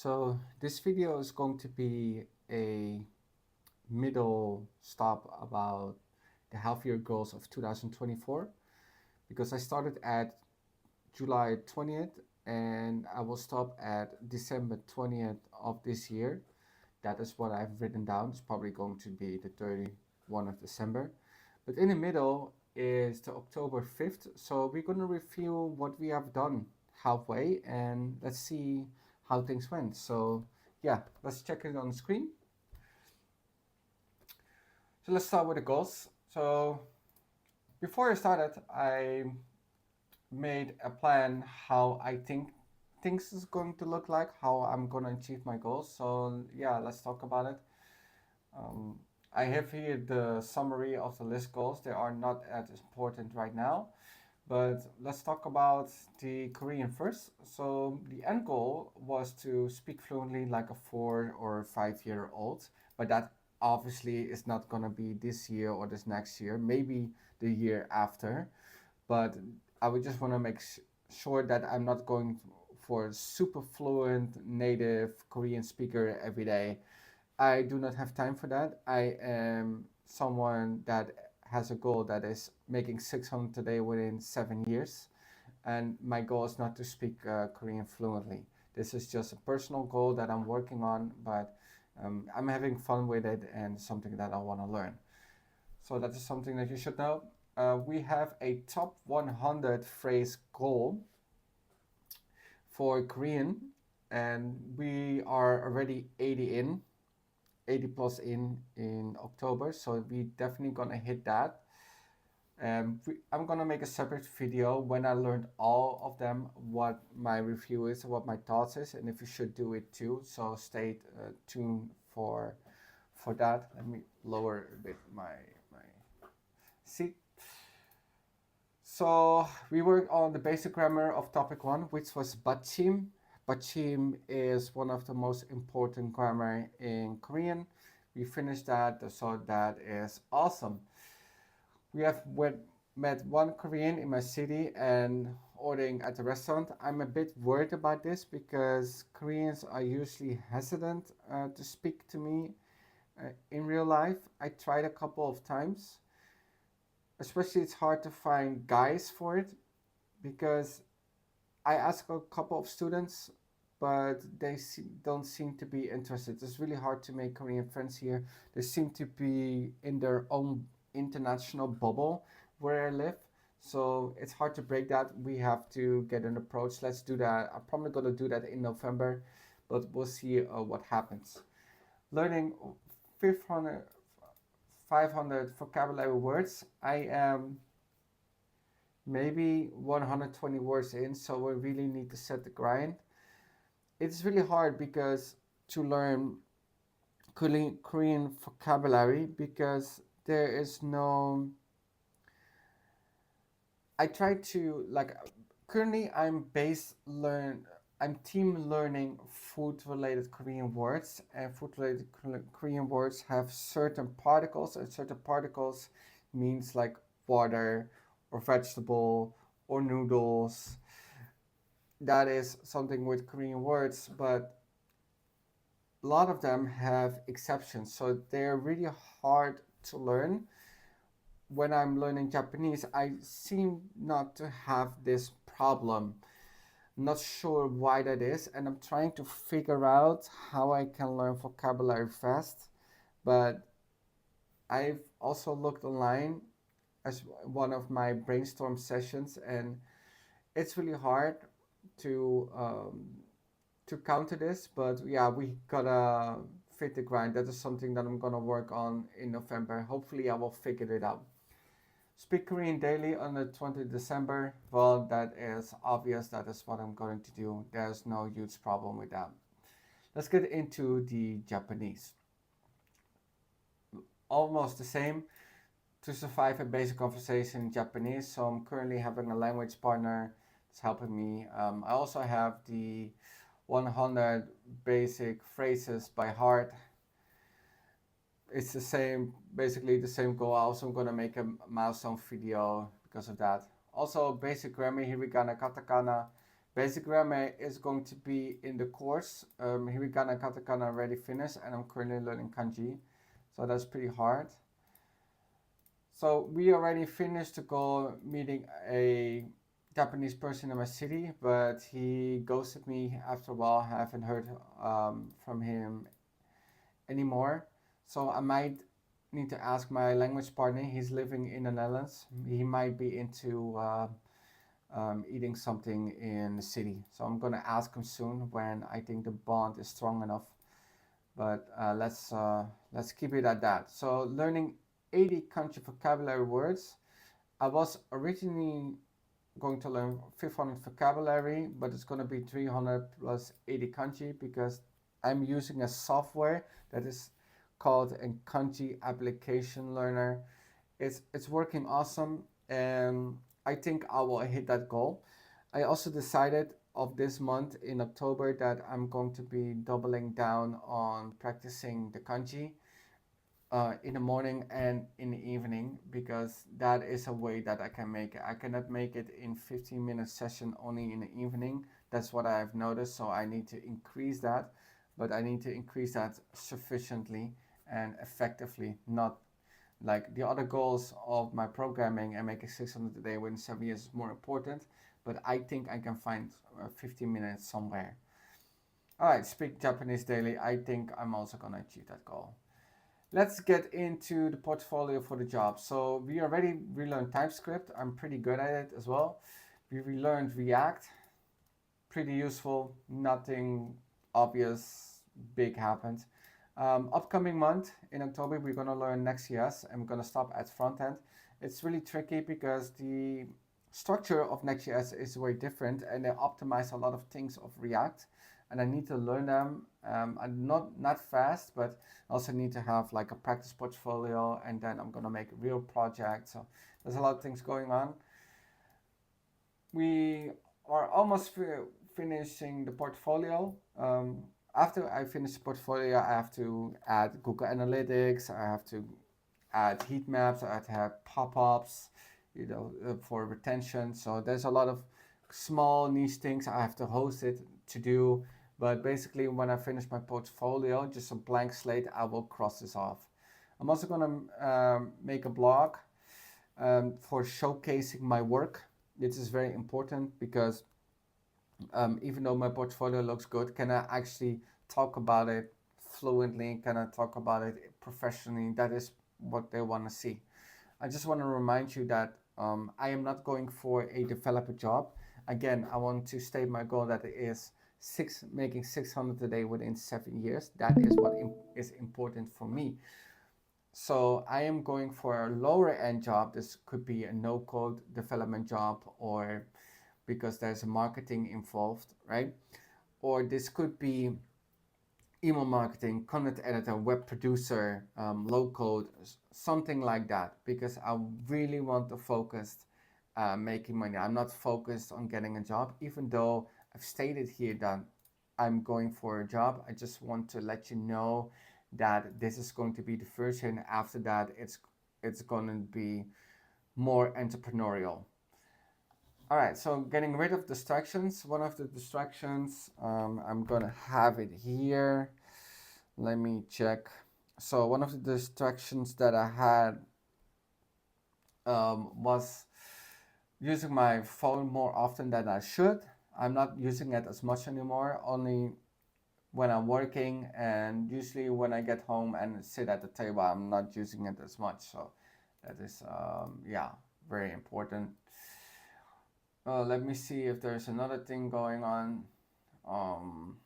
So this video is going to be a middle stop about the healthier goals of 2024 because I started at July 20th and I will stop at December 20th of this year. That is what I've written down. It's probably going to be the 31st of December. But in the middle is the October 5th. So we're going to review what we have done halfway and let's see how things went. So yeah, let's check it on the screen. So let's start with the goals. So before I started, I made a plan how I think things is going to look like, how I'm going to achieve my goals. So yeah, let's talk about it. Um, I have here the summary of the list goals. They are not as important right now, but let's talk about the Korean first. So the end goal was to speak fluently like a 4 or 5 year old, but that obviously is not going to be this year or this next year, maybe the year after. But I would just want to make sure that I'm not going for super fluent native Korean speaker every day. I do not have time for that. I am someone that has a goal that is making 600 today within 7 years. And my goal is not to speak Korean fluently. This is just a personal goal that I'm working on, but I'm having fun with it and something that I want to learn. So that is something that you should know. We have a top 100 phrase goal for Korean, and we are already 80 plus in October, so we definitely gonna hit that. I'm gonna make a separate video when I learned all of them, what my review is, what my thoughts is, and if you should do it too. So stay tuned for that. Let me lower a bit my seat. So we worked on the basic grammar of topic one, which was bachim. Bachim is one of the most important grammar in Korean. We finished that, so that is awesome. We have met one Korean in my city and ordering at the restaurant. I'm a bit worried about this because Koreans are usually hesitant to speak to me in real life. I tried a couple of times. Especially, it's hard to find guys for it because I asked a couple of students, but they don't seem to be interested. It's really hard to make Korean friends here. They seem to be in their own international bubble where I live. So it's hard to break that. We have to get an approach. Let's do that. I'm probably going to do that in November, but we'll see what happens. Learning 500, 500 vocabulary words. I am maybe 120 words in, so we really need to set the grind. It's really hard because to learn Korean vocabulary because there is no. I try to like currently I'm team learning food related Korean words, and food related Korean words have certain particles, and certain particles means like water or vegetable or noodles. That is something with Korean words, but a lot of them have exceptions, so they're really hard to learn. When I'm learning Japanese, I seem not to have this problem. Not sure why that is, and I'm trying to figure out how I can learn vocabulary fast. But I've also looked online as one of my brainstorm sessions, and it's really hard to counter this. But yeah, we gotta fit the grind. That is something that I'm gonna work on in November. Hopefully, I will figure it out. Speak Korean daily on the 20th December. Well, that is obvious. That is what I'm going to do. There's no huge problem with that. Let's get into the Japanese. Almost the same to survive a basic conversation in Japanese. So I'm currently having a language partner that's helping me. I also have the 100 basic phrases by heart. It's the same, basically the same goal. Also, I'm gonna make a milestone video because of that. Also, basic grammar, hiragana, katakana, Basic grammar is going to be in the course. Hiragana, katakana already finished, and I'm currently learning kanji, so that's pretty hard. So we already finished the goal meeting a Japanese person in my city, but he ghosted me after a while. I haven't heard from him anymore. So I might need to ask my language partner. He's living in the Netherlands. He might be into eating something in the city. So I'm gonna ask him soon when I think the bond is strong enough. But let's keep it at that. So learning 80 country vocabulary words. I was originally going to learn 500 vocabulary, but it's going to be 300 plus 80 kanji because I'm using a software that is called a kanji application learner. It's working awesome, and I think I will hit that goal. I also decided of this month in October that I'm going to be doubling down on practicing the kanji in the morning and in the evening because that is a way that I can make it. I cannot make it in 15-minute session only in the evening. That's what I've noticed. So I need to increase that, but I need to increase that sufficiently and effectively, not like the other goals of my programming and making 600 a day within 7 years is more important. But I think I can find 15 minutes somewhere. All right, speak Japanese daily. I think I'm also gonna achieve that goal. Let's get into the portfolio for the job. So we already relearned TypeScript. I'm pretty good at it as well. We relearned React. Pretty useful. Nothing obvious big happened. Upcoming month in October, we're gonna learn Next.js and we're gonna stop at front end. It's really tricky because the structure of Next.js is very different and they optimize a lot of things of React and I need to learn them. I'm not fast, but I also need to have like a practice portfolio, and then I'm gonna make real projects. So there's a lot of things going on. We are almost finishing the portfolio. After I finish the portfolio, I have to add Google Analytics. I have to add heat maps. I have to have pop-ups, for retention. So there's a lot of small niche things I have to host it to do. But basically, when I finish my portfolio, just a blank slate, I will cross this off. I'm also gonna make a blog for showcasing my work. This is very important because even though my portfolio looks good, can I actually talk about it fluently? Can I talk about it professionally? That is what they want to see. I just want to remind you that I am not going for a developer job. Again, I want to state my goal that it is making 600 a day within 7 years. That is what is important for me. So I am going for a lower end job. This could be a no code development job, or because there's marketing involved, right? Or this could be email marketing, content editor, web producer, low code, something like that, because I really want to focus making money. I'm not focused on getting a job, even though I've stated here that I'm going for a job. I just want to let you know that this is going to be the first year, and after that, it's going to be more entrepreneurial. All right, so getting rid of distractions. One of the distractions, I'm gonna have it here. Let me check. So one of the distractions that I had was using my phone more often than I should. I'm not using it as much anymore, only when I'm working, and usually when I get home and sit at the table, I'm not using it as much. So that is, yeah, very important. Let me see if there's another thing going on. Um,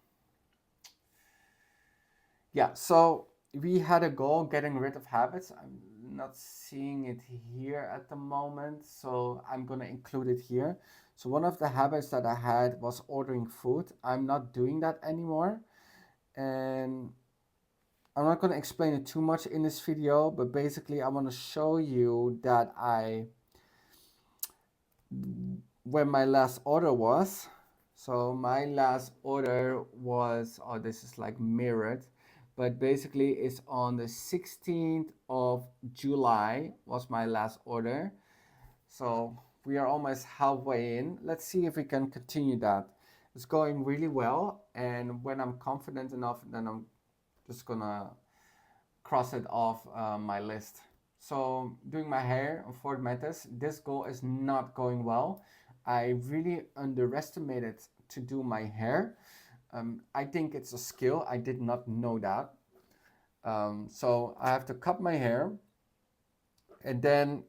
yeah, so we had a goal getting rid of habits. I'm not seeing it here at the moment, so I'm gonna include it here. So one of the habits that I had was ordering food. I'm not doing that anymore, and I'm not gonna explain it too much in this video, but basically I want to show you that when my last order was. So my last order was, oh, this is like mirrored, but basically it's on the 16th of July was my last order. So we are almost halfway in. Let's see if we can continue that. It's going really well, and when I'm confident enough, then I'm just gonna cross it off my list. So doing my hair on Fort Metas, this goal is not going well. I really underestimated to do my hair. I think it's a skill. I did not know that. So I have to cut my hair and then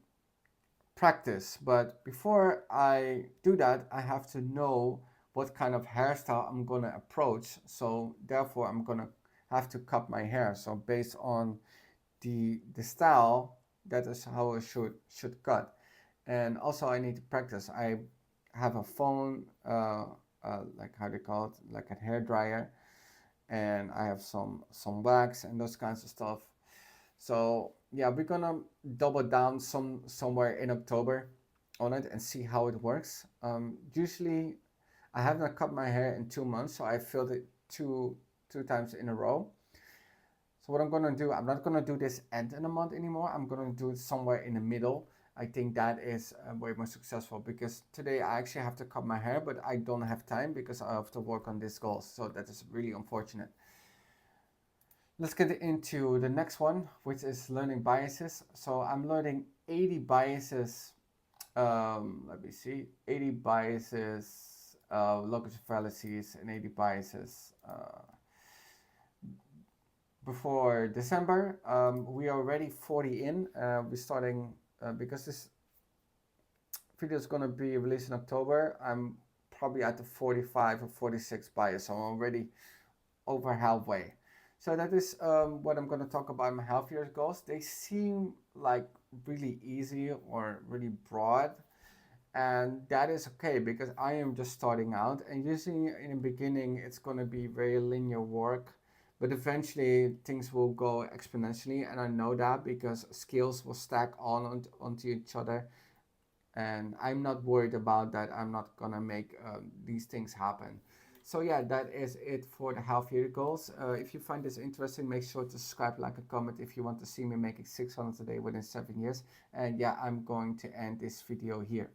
practice. But before I do that, I have to know what kind of hairstyle I'm gonna approach. So therefore, I'm gonna have to cut my hair. So based on the style, that is how I should cut. And also, I need to practice. I have a phone, like how they call it, like a hair dryer, and I have some wax and those kinds of stuff. So yeah, we're gonna double down somewhere in October on it and see how it works. Usually, I haven't cut my hair in 2 months, so I filled it two times in a row. So what I'm gonna do, I'm not gonna do this end in a month anymore. I'm gonna do it somewhere in the middle. I think that is way more successful because today I actually have to cut my hair, but I don't have time because I have to work on this goal. So that is really unfortunate. Let's get into the next one, which is learning biases. So I'm learning 80 biases. Let me see, 80 biases, locative fallacies, and 80 biases. Before December. We are already 40 in. We're starting because this video is going to be released in October. I'm probably at the 45 or 46 bias, so I'm already over halfway. So that is what I'm going to talk about my healthier goals. They seem like really easy or really broad, and that is okay because I am just starting out, and usually in the beginning it's going to be very linear work, but eventually things will go exponentially, and I know that because skills will stack onto each other, and I'm not worried about that. I'm not gonna make these things happen. So yeah, that is it for the half year goals. If you find this interesting, make sure to subscribe, like, and comment if you want to see me making 600 a day within 7 years. And yeah, I'm going to end this video here.